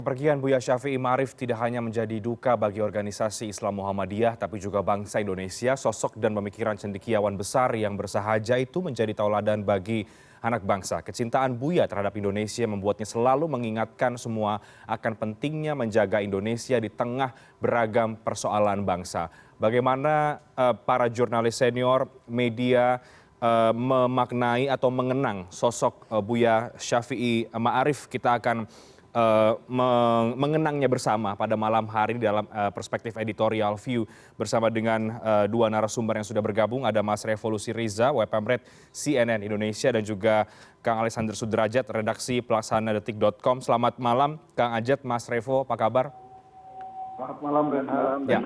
Kepergian Buya Syafi'i Ma'arif tidak hanya menjadi duka bagi organisasi Islam Muhammadiyah, tapi juga bangsa Indonesia. Sosok dan pemikiran cendekiawan besar yang bersahaja itu menjadi tauladan bagi anak bangsa. Kecintaan Buya terhadap Indonesia membuatnya selalu mengingatkan semua akan pentingnya menjaga Indonesia di tengah beragam persoalan bangsa. Bagaimana para jurnalis senior media memaknai atau mengenang sosok Buya Syafi'i Ma'arif, kita akan mengenangnya bersama pada malam hari ini dalam perspektif editorial view bersama dengan dua narasumber yang sudah bergabung. Ada Mas Revolusi Riza, Wpmret CNN Indonesia, dan juga Kang Alexander Sudrajat, redaksi pelaksana detik.com. Selamat malam Kang Ajat, Mas Revo, apa kabar? Selamat malam Renhat. Ya.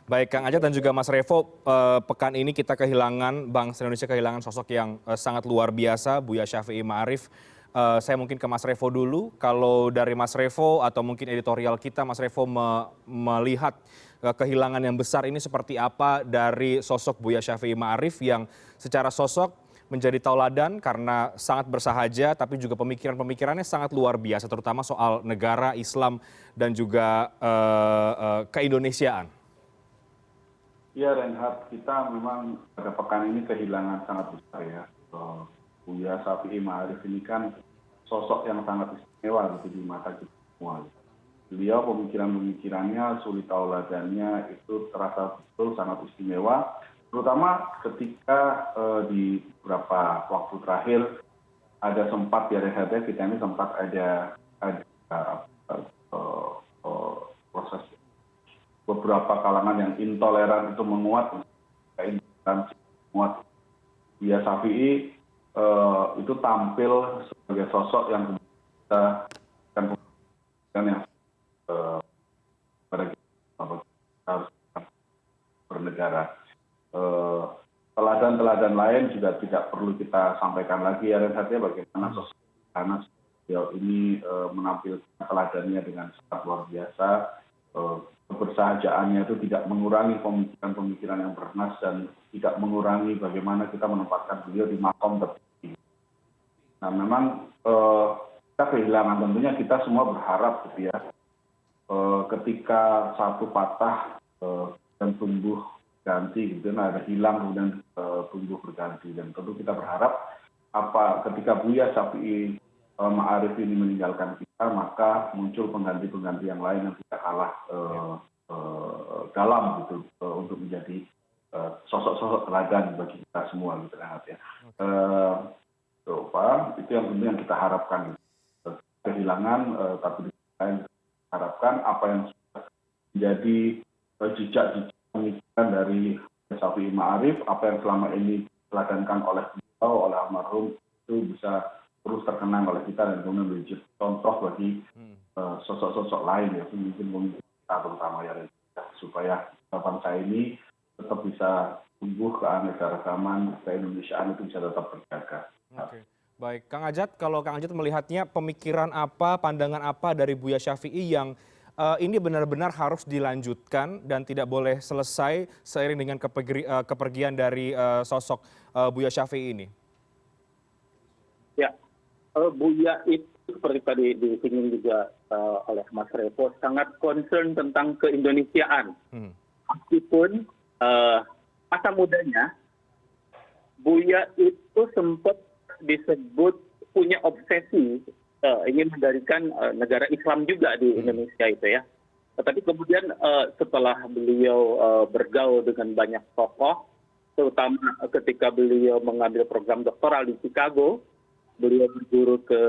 Baik Kang Ajat dan juga Mas Revo, pekan ini kita kehilangan, bangsa Indonesia kehilangan sosok yang sangat luar biasa, Buya Syafi'i Ma'arif. Saya mungkin ke Mas Revo dulu. Kalau dari Mas Revo atau mungkin editorial kita, Mas Revo melihat kehilangan yang besar ini seperti apa dari sosok Buya Syafi'i Ma'arif yang secara sosok menjadi tauladan karena sangat bersahaja, tapi juga pemikiran-pemikirannya sangat luar biasa, terutama soal negara, Islam, dan juga keindonesiaan. Ya Renhat, kita memang pada pekan ini kehilangan sangat besar ya. Buya Syafi'i Ma'arif ini kan sosok yang sangat istimewa gitu di mata kita semua. Beliau pemikiran-pemikirannya, suri tauladannya itu terasa betul sangat istimewa, terutama ketika di beberapa waktu terakhir ada sempat ya Renhat, kita ini sempat ada proses beberapa kalangan yang intoleran itu menguat, Buya Syafi'i itu tampil sebagai sosok yang bisa yang pada kita harus bernegara. Teladan-teladan lain juga tidak perlu kita sampaikan lagi ya Renhatnya, bagaimana sosok beliau ini menampilkan teladannya dengan sangat luar biasa. Kebersahajaannya itu tidak mengurangi pemikiran-pemikiran yang bernas dan tidak mengurangi bagaimana kita menempatkan beliau di makom tertinggi. Nah memang kita kehilangan, tentunya kita semua berharap gitu ya, ketika satu patah dan tumbuh ganti gitu, nah ada hilang kemudian tumbuh berganti, dan tentu kita berharap ketika Buya Syafi'i Ma'arif ini meninggalkan kita, maka muncul pengganti-pengganti yang lain yang tidak kalah dalam gitu untuk menjadi sosok-sosok teladan bagi kita semua gitu kan ya. Itu yang tentu yang kita harapkan. Kehilangan, tapi kita harapkan apa yang sudah menjadi jejak-jejak pemikiran dari Syafi'i Ma'arif, apa yang selama ini diteladankan oleh beliau, oleh almarhum, itu bisa terus terkenang oleh kita dan kemudian menjadi contoh bagi sosok-sosok lain ya, pemimpin kita terutama ya, supaya bangsa ini tetap bisa tumbuh, keanekaragaman, keindonesiaan itu bisa tetap terjaga. Oke. Baik, Kang Ajat, kalau Kang Ajat melihatnya pemikiran apa, pandangan apa dari Buya Syafi'i yang ini benar-benar harus dilanjutkan dan tidak boleh selesai seiring dengan kepergian dari sosok Buya Syafi'i ini? Ya, Buya itu seperti tadi disinggung juga oleh Mas Revo, sangat concern tentang keindonesiaan. Meskipun masa mudanya, Buya itu sempat disebut punya obsesi ingin mendirikan negara Islam juga di Indonesia itu ya. Tetapi kemudian setelah beliau bergaul dengan banyak tokoh, terutama ketika beliau mengambil program doktoral di Chicago, beliau berguru ke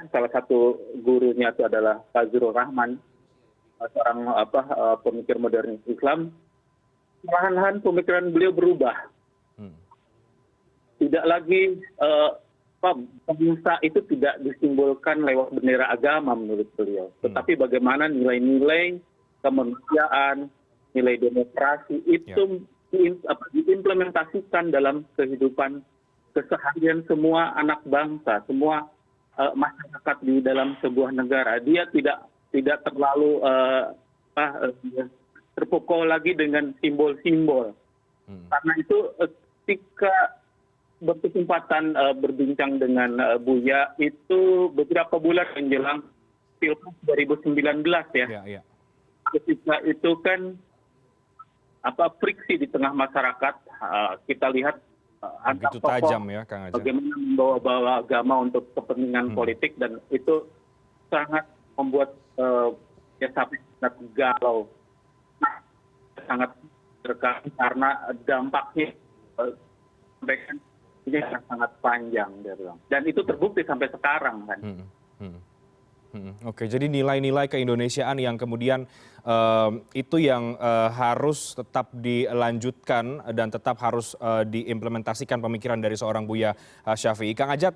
salah satu gurunya itu adalah Fazlur Rahman, seorang pemikir modernis Islam. Perlahan-lahan pemikiran beliau berubah. Tidak lagi bangsa itu tidak disimbolkan lewat bendera agama menurut beliau, tetapi bagaimana nilai-nilai kemanusiaan, nilai demokrasi itu diimplementasikan dalam kehidupan keseharian semua anak bangsa, semua masyarakat di dalam sebuah negara. Dia tidak terlalu terpukul lagi dengan simbol-simbol. Karena itu ketika berkesempatan berbincang dengan Buya itu beberapa bulan menjelang Pilpres 2019 ya. Ya, ya. Ketika itu kan friksi di tengah masyarakat, kita lihat antar Begitu tokoh tajam ya, Kang Ajat. bagaimana membawa-bawa agama untuk kepentingan politik, dan itu sangat membuat sampai sangat galau, sangat terkait karena dampaknya sampai kan ini akan sangat panjang, dia bilang. Dan itu terbukti sampai sekarang kan. Oke, jadi nilai-nilai keindonesiaan yang kemudian itu yang harus tetap dilanjutkan dan tetap harus diimplementasikan pemikiran dari seorang Buya Syafiee. Kang Ajat,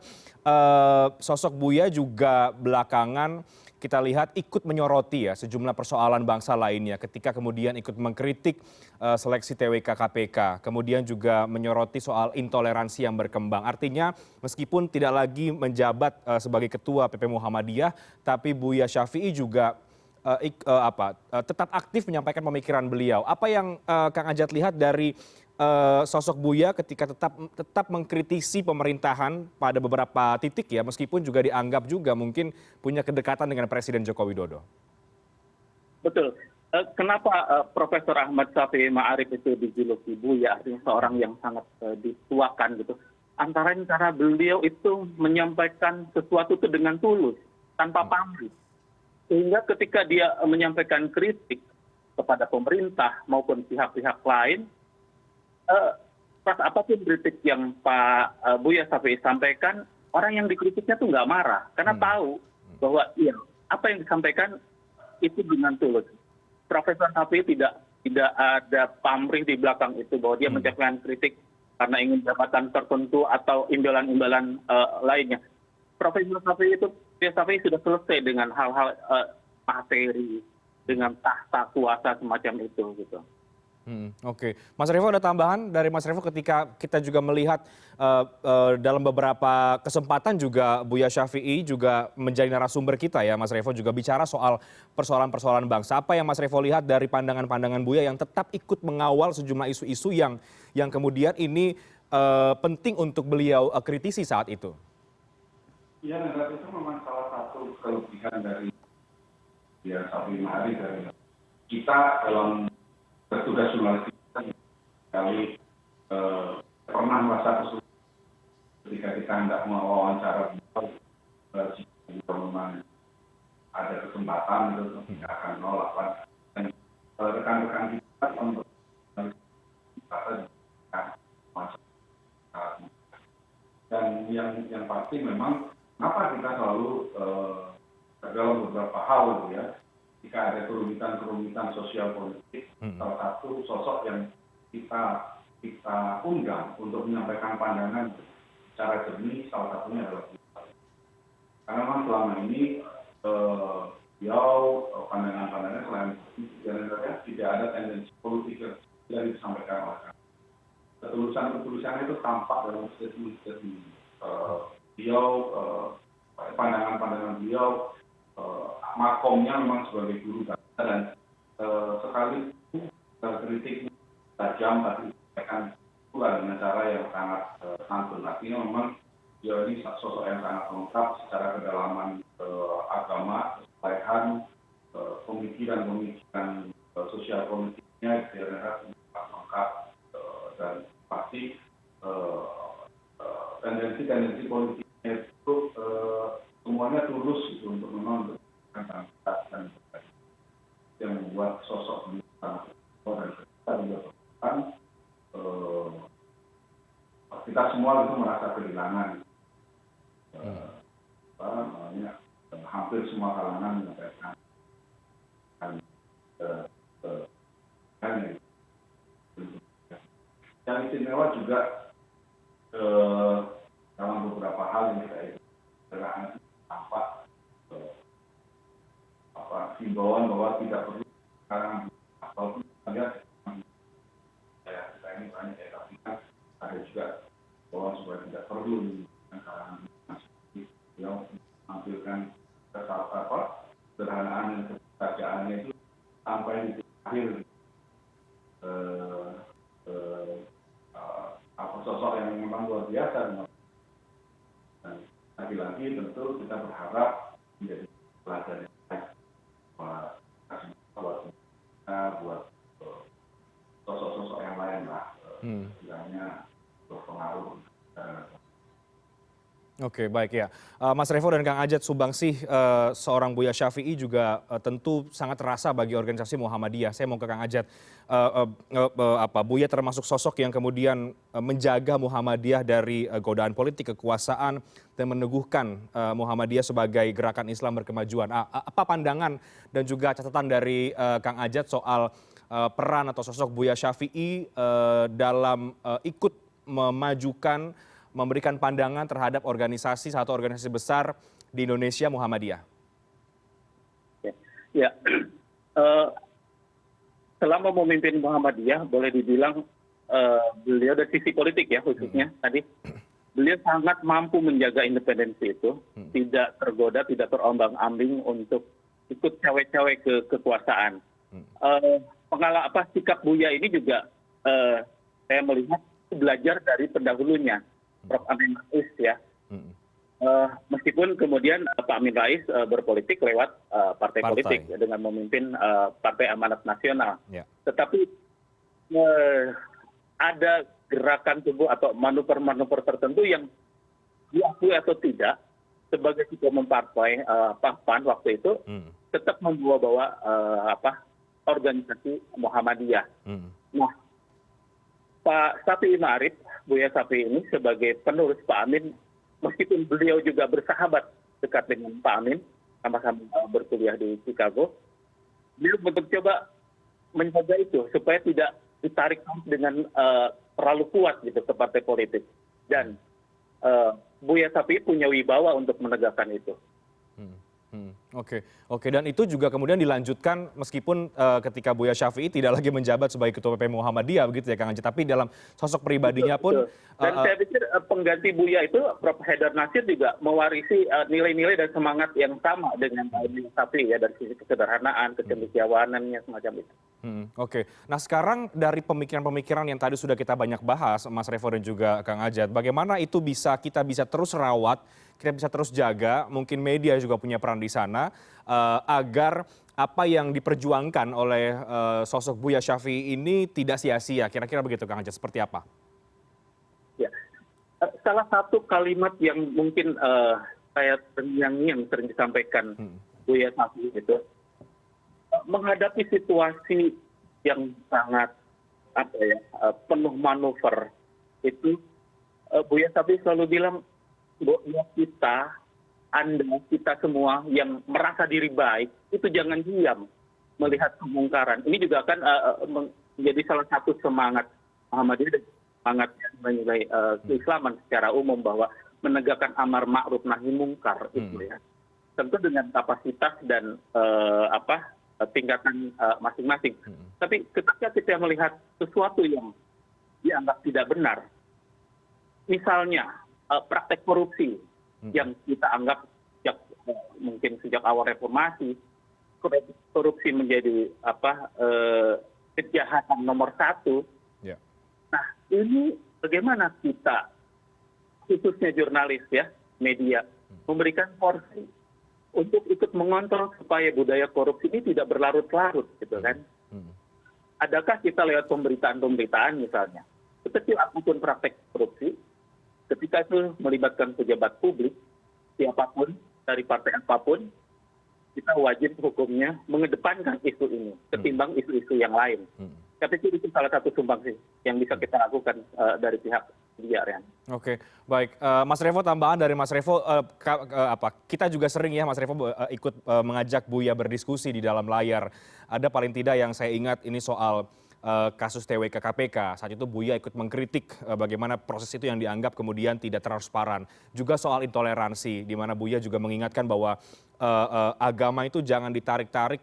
sosok Buya juga belakangan kita lihat ikut menyoroti ya sejumlah persoalan bangsa lainnya ketika kemudian ikut mengkritik seleksi TWK KPK, kemudian juga menyoroti soal intoleransi yang berkembang. Artinya meskipun tidak lagi menjabat sebagai ketua PP Muhammadiyah, tapi Buya Syafiee juga tetap aktif menyampaikan pemikiran beliau. Apa yang Kang Ajat lihat dari sosok Buya ketika tetap mengkritisi pemerintahan pada beberapa titik ya, meskipun juga dianggap juga mungkin punya kedekatan dengan Presiden Joko Widodo? Betul. Kenapa Profesor Ahmad Syafiee Ma'arif itu dijuluki Buya, artinya seorang yang sangat dituakan gitu. Antara cara beliau itu menyampaikan sesuatu itu dengan tulus, tanpa pamrih. Sehingga ketika dia menyampaikan kritik kepada pemerintah maupun pihak-pihak lain, pas apapun kritik yang Pak Buya Syafiee sampaikan, orang yang dikritiknya tuh nggak marah, karena tahu bahwa iya, apa yang disampaikan itu dengan tulus. Profesor Syafiee tidak ada pamrih di belakang itu, bahwa dia menyampaikan kritik karena ingin jabatan tertentu atau imbalan-imbalan lainnya. Profesor Syafiee itu, Buya Syafiee sudah selesai dengan hal-hal materi, dengan tahta kuasa semacam itu gitu. Oke, Mas Revo ada tambahan dari Mas Revo ketika kita juga melihat dalam beberapa kesempatan juga Buya Syafiee juga menjadi narasumber kita ya, Mas Revo juga bicara soal persoalan-persoalan bangsa. Apa yang Mas Revo lihat dari pandangan-pandangan Buya yang tetap ikut mengawal sejumlah isu-isu yang kemudian ini penting untuk beliau kritisi saat itu? Ya, itu memang salah satu kelebihan dari Buya Syafiee Ma'arif dari kita dalam bertugas jurnalistik sekali pernah merasa kesulitan ketika kita hendak mewawancara beliau, jika memang ada kesempatan itu tidak akan menolak. Dan rekan-rekan kita untuk dan yang pasti memang kenapa kita selalu dalam beberapa hal gitu ya, jika ada kerumitan sosial politik, salah satu sosok yang kita undang untuk menyampaikan pandangan secara jernih, salah satunya adalah Buya. Karena memang selama ini beliau pandangan-pandangan selain tidak ada tendensi politik yang disampaikan oleh kami. Ketulusan itu tampak dalam statement beliau, pandangan-pandangan beliau, makomnya memang sebagai guru bangsa, dan sekali kritiknya tajam tapi disampaikan pula dengan cara yang sangat santun. Artinya memang beliau ini sosok yang sangat lengkap secara kedalaman agama, kesalahan, pemikiran sosial politiknya, sangat lengkap, dan pasti tendensi politiknya itu semuanya tulus gitu, untuk memang dan yang membuat sosok beliau sangat dan kita juga kita semua itu merasa kehilangan. Hampir semua kalangan menyampaikan yang istimewa juga dalam beberapa hal yang kita adalah tampak himbauan bahwa tidak perlu sekarang ataupun ada kita ini banyak ya, tapi ada juga bahwa supaya tidak perlu kalangan yang menampilkan sederhanaan dan kebahagiaannya itu sampai di akhir sosok yang memang luar biasa. Dan lagi-lagi tentu kita berharap menjadi pelajaran Oke, baik ya. Mas Revo dan Kang Ajat, Subangsih, seorang Buya Syafi'i juga tentu sangat terasa bagi organisasi Muhammadiyah. Saya mau ke Kang Ajat. Buya termasuk sosok yang kemudian menjaga Muhammadiyah dari godaan politik, kekuasaan, dan meneguhkan Muhammadiyah sebagai gerakan Islam berkemajuan. Apa pandangan dan juga catatan dari Kang Ajat soal peran atau sosok Buya Syafi'i dalam ikut memajukan, memberikan pandangan terhadap organisasi, satu organisasi besar di Indonesia, Muhammadiyah? Ya, selama memimpin Muhammadiyah, boleh dibilang beliau dari sisi politik ya khususnya tadi, beliau sangat mampu menjaga independensi itu, tidak tergoda, tidak terombang-ambing untuk ikut cawe-cawe ke kekuasaan. Sikap Buya ini juga saya melihat belajar dari pendahulunya, Prof. Amin Rais ya. Meskipun kemudian Pak Amin Rais berpolitik lewat partai politik dengan memimpin Partai Amanat Nasional. Tetapi ada gerakan tubuh atau manuver-manuver tertentu yang diakui atau tidak sebagai ketua umum partai PAN waktu itu tetap membawa organisasi Muhammadiyah. Nah, Pak Syafi'i Ma'arif, Buya Syafi'i ini sebagai penerus Pak Amin, meskipun beliau juga bersahabat dekat dengan Pak Amin, sama-sama berkuliah di Chicago, beliau mencoba menjaga itu supaya tidak ditarik dengan terlalu kuat gitu ke partai politik. Dan Buya Syafi'i punya wibawa untuk menegakkan itu. Oke. Dan itu juga kemudian dilanjutkan meskipun ketika Buya Syafi'i tidak lagi menjabat sebagai Ketua PP Muhammadiyah, begitu ya Kang Ajit. Tapi dalam sosok pribadinya pun. Dan saya pikir pengganti Buya itu, Prof. Haidar Nasir juga mewarisi nilai-nilai dan semangat yang sama dengan Buya Syafi'i ya, dari sisi kesederhanaan, kecendekiawanannya semacam itu. Oke. Nah sekarang dari pemikiran-pemikiran yang tadi sudah kita banyak bahas, Mas Revo dan juga Kang Ajat, bagaimana itu kita bisa terus rawat, kita bisa terus jaga, mungkin media juga punya peran di sana, agar apa yang diperjuangkan oleh sosok Buya Syafi'i ini tidak sia-sia. Kira-kira begitu Kang Ajat, seperti apa? Ya, salah satu kalimat yang mungkin saya yang sering disampaikan Buya Syafi'i itu, menghadapi situasi yang sangat penuh manuver itu, Buya Syafi'i selalu bilang, bahwa kita semua yang merasa diri baik itu jangan diam melihat kemungkaran. Ini juga akan menjadi salah satu semangat Muhammadiyah dan semangat menilai keislaman secara umum, bahwa menegakkan amar ma'ruf nahi mungkar itu ya. Tentu dengan kapasitas dan tingkatan masing-masing. Tapi ketika kita melihat sesuatu yang dianggap tidak benar, misalnya praktek korupsi yang kita anggap mungkin sejak awal reformasi, korupsi menjadi kejahatan nomor satu. Nah, ini bagaimana kita, khususnya jurnalis ya, media, memberikan porsi untuk ikut mengontrol supaya budaya korupsi ini tidak berlarut-larut, gitu kan? Adakah kita lewat pemberitaan-pemberitaan misalnya, sekecil apapun praktek korupsi, ketika itu melibatkan pejabat publik, siapapun, dari partai apapun, kita wajib hukumnya mengedepankan isu ini, ketimbang isu-isu yang lain. Saya pikir itu salah satu sumbangsi yang bisa kita lakukan dari pihak media, Rian. Oke, baik. Mas Revo, tambahan dari Mas Revo, kita juga sering ya Mas Revo ikut mengajak Buya berdiskusi di dalam layar. Ada paling tidak yang saya ingat ini soal kasus TWK KPK. Saat itu Buya ikut mengkritik bagaimana proses itu yang dianggap kemudian tidak transparan. Juga soal intoleransi, di mana Buya juga mengingatkan bahwa agama itu jangan ditarik-tarik,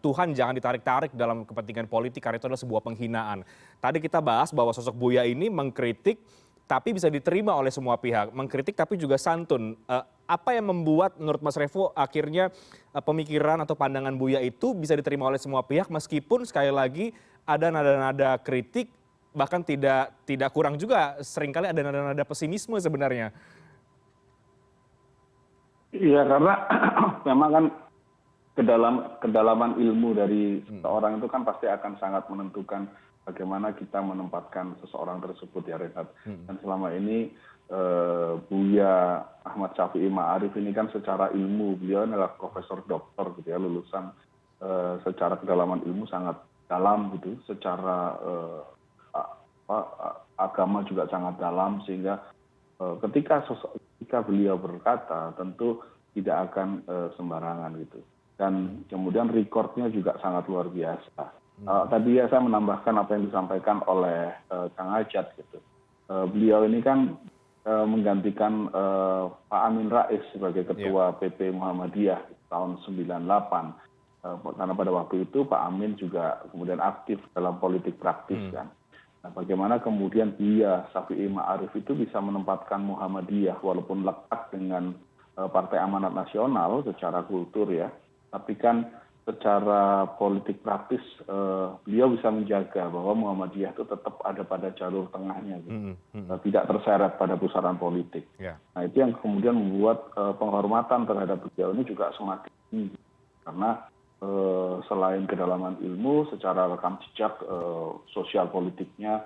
Tuhan jangan ditarik-tarik dalam kepentingan politik karena itu adalah sebuah penghinaan. Tadi kita bahas bahwa sosok Buya ini mengkritik tapi bisa diterima oleh semua pihak. Mengkritik tapi juga santun. Apa yang membuat menurut Mas Revo akhirnya pemikiran atau pandangan Buya itu bisa diterima oleh semua pihak meskipun sekali lagi ada nada-nada kritik, bahkan tidak kurang juga seringkali ada nada-nada pesimisme sebenarnya? Iya, karena memang kan kedalaman ilmu dari seseorang itu kan pasti akan sangat menentukan bagaimana kita menempatkan seseorang tersebut ya, Renhat. Dan selama ini Buya Ahmad Syafi'i Ma'arif ini kan secara ilmu beliau adalah profesor doktor gitu ya, lulusan secara kedalaman ilmu sangat dalam gitu, secara agama juga sangat dalam, sehingga ketika beliau berkata tentu tidak akan sembarangan gitu. Dan kemudian recordnya juga sangat luar biasa. Tadi ya saya menambahkan apa yang disampaikan oleh Kang Ajat gitu. Beliau ini kan menggantikan Pak Amin Rais sebagai ketua PP Muhammadiyah tahun 98. Karena pada waktu itu Pak Amin juga kemudian aktif dalam politik praktis kan. Nah, bagaimana kemudian Buya Syafi'i Ma'arif itu bisa menempatkan Muhammadiyah walaupun lekat dengan Partai Amanat Nasional secara kultur ya, tapi kan secara politik praktis beliau bisa menjaga bahwa Muhammadiyah itu tetap ada pada jalur tengahnya gitu. Tidak terseret pada pusaran politik. Nah, itu yang kemudian membuat penghormatan terhadap beliau ini juga semakin tinggi, karena selain kedalaman ilmu, secara rekam jejak sosial politiknya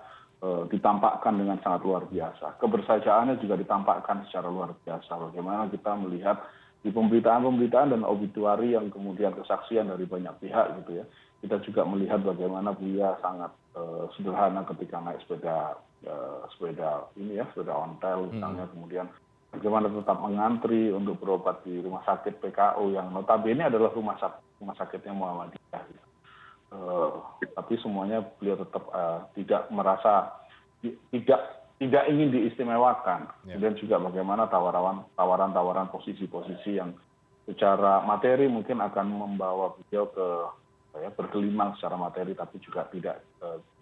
ditampakkan dengan sangat luar biasa. Kebersajaannya juga ditampakkan secara luar biasa. Bagaimana kita melihat di pemberitaan dan obituari yang kemudian kesaksian dari banyak pihak gitu ya. Kita juga melihat bagaimana Buya sangat sederhana ketika naik sepeda ontel misalnya, kemudian bagaimana tetap mengantri untuk berobat di rumah sakit PKU yang notabene adalah rumah sakitnya Muhammadiyah. Tapi semuanya beliau tetap tidak merasa tidak ingin diistimewakan. Kemudian juga bagaimana tawaran posisi-posisi yang secara materi mungkin akan membawa beliau ke bergelimang secara materi, tapi juga tidak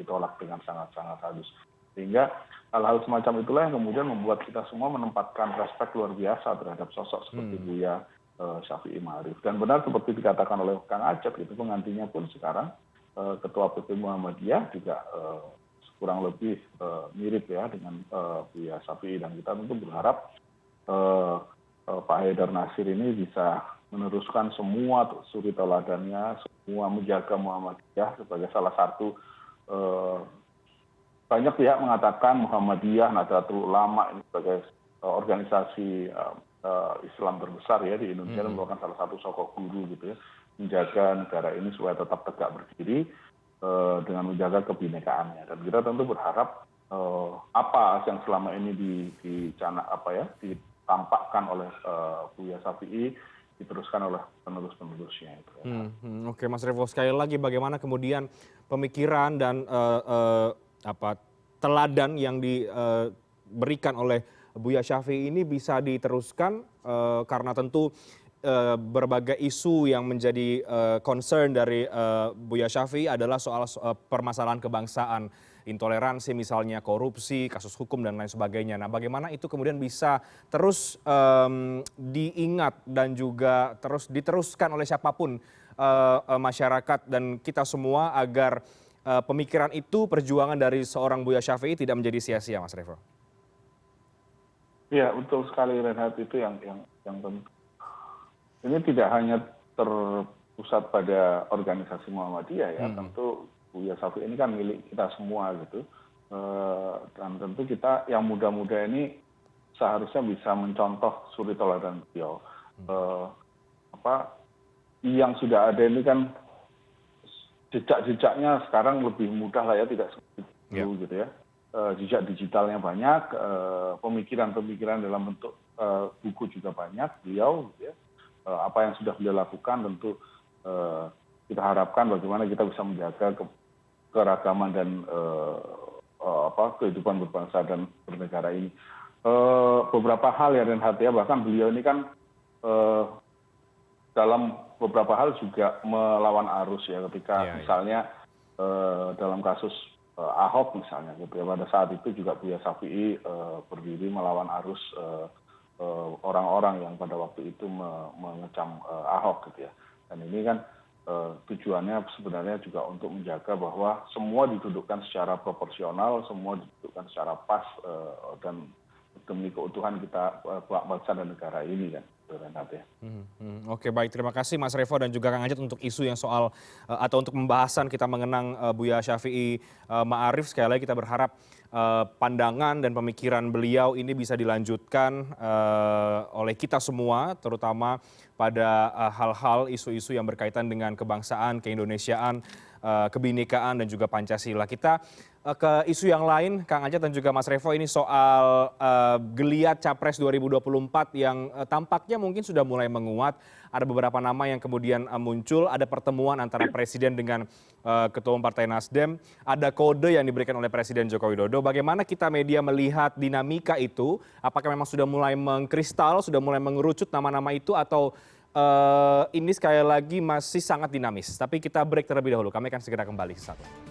ditolak dengan sangat-sangat halus. Sehingga hal-hal semacam itulah yang kemudian membuat kita semua menempatkan respek luar biasa terhadap sosok seperti Buya Syafi'i Ma'arif. Dan benar seperti dikatakan oleh Kang Acep, itu penggantinya pun sekarang Ketua PP Muhammadiyah juga kurang lebih mirip ya dengan Buya Syafi'i, dan kita tentu berharap Pak Haidar Nasir ini bisa meneruskan semua suri teladannya, semua menjaga Muhammadiyah sebagai salah satu banyak pihak mengatakan Muhammadiyah, Nahdlatul Ulama ini sebagai organisasi Islam terbesar ya di Indonesia, dan merupakan salah satu sosok guru gitu ya, menjaga negara ini supaya tetap tegak berdiri dengan menjaga kebinekaannya. Dan kita tentu berharap apa yang selama ini ditampakkan oleh Buya Syafi'i diteruskan oleh penerus-penerusnya itu. Oke, Mas Revo, sekali lagi bagaimana kemudian pemikiran dan teladan yang diberikan oleh Buya Syafi'i ini bisa diteruskan, karena tentu berbagai isu yang menjadi concern dari Buya Syafi'i adalah soal permasalahan kebangsaan, intoleransi misalnya, korupsi, kasus hukum dan lain sebagainya. Nah, bagaimana itu kemudian bisa terus diingat dan juga terus diteruskan oleh siapapun masyarakat dan kita semua agar pemikiran itu, perjuangan dari seorang Buya Syafi'i tidak menjadi sia-sia, Mas Revo? Iya, betul sekali Reinhard, itu yang penting. Ini tidak hanya terpusat pada organisasi Muhammadiyah ya, tentu Buya Syafi'i ini kan milik kita semua gitu. Dan tentu kita yang muda-muda ini seharusnya bisa mencontoh suri teladan beliau. Yang sudah ada ini kan jejak-jejaknya sekarang lebih mudah lah ya, tidak seperti dulu gitu ya. Jejak digitalnya banyak, pemikiran-pemikiran dalam bentuk buku juga banyak beliau gitu ya. Apa yang sudah beliau lakukan tentu kita harapkan bagaimana kita bisa menjaga keragaman dan kehidupan berbangsa dan bernegara ini. Beberapa hal ya Reinhard ya, bahkan beliau ini kan dalam beberapa hal juga melawan arus ya, ketika misalnya dalam kasus Ahok misalnya gitu ya, pada saat itu juga Buya Syafi'i berdiri melawan arus orang-orang yang pada waktu itu mengecam Ahok gitu ya. Dan ini kan tujuannya sebenarnya juga untuk menjaga bahwa semua didudukkan secara proporsional, semua didudukkan secara pas, dan demi keutuhan kita bangsa dan negara ini kan. Oke, baik, terima kasih Mas Revo dan juga Kang Ajat untuk isu yang soal atau untuk pembahasan kita mengenang Buya Syafi'i Ma'arif. Sekali lagi kita berharap pandangan dan pemikiran beliau ini bisa dilanjutkan oleh kita semua, terutama pada hal-hal isu-isu yang berkaitan dengan kebangsaan, keindonesiaan, kebinekaan dan juga Pancasila. Kita ke isu yang lain, Kang Ajat dan juga Mas Revo, ini soal geliat Capres 2024 yang tampaknya mungkin sudah mulai menguat. Ada beberapa nama yang kemudian muncul, ada pertemuan antara Presiden dengan Ketua Umum Partai Nasdem, ada kode yang diberikan oleh Presiden Joko Widodo. Bagaimana kita media melihat dinamika itu? Apakah memang sudah mulai mengkristal, sudah mulai mengerucut nama-nama itu, atau ini sekali lagi masih sangat dinamis? Tapi kita break terlebih dahulu, kami akan segera kembali. Satu.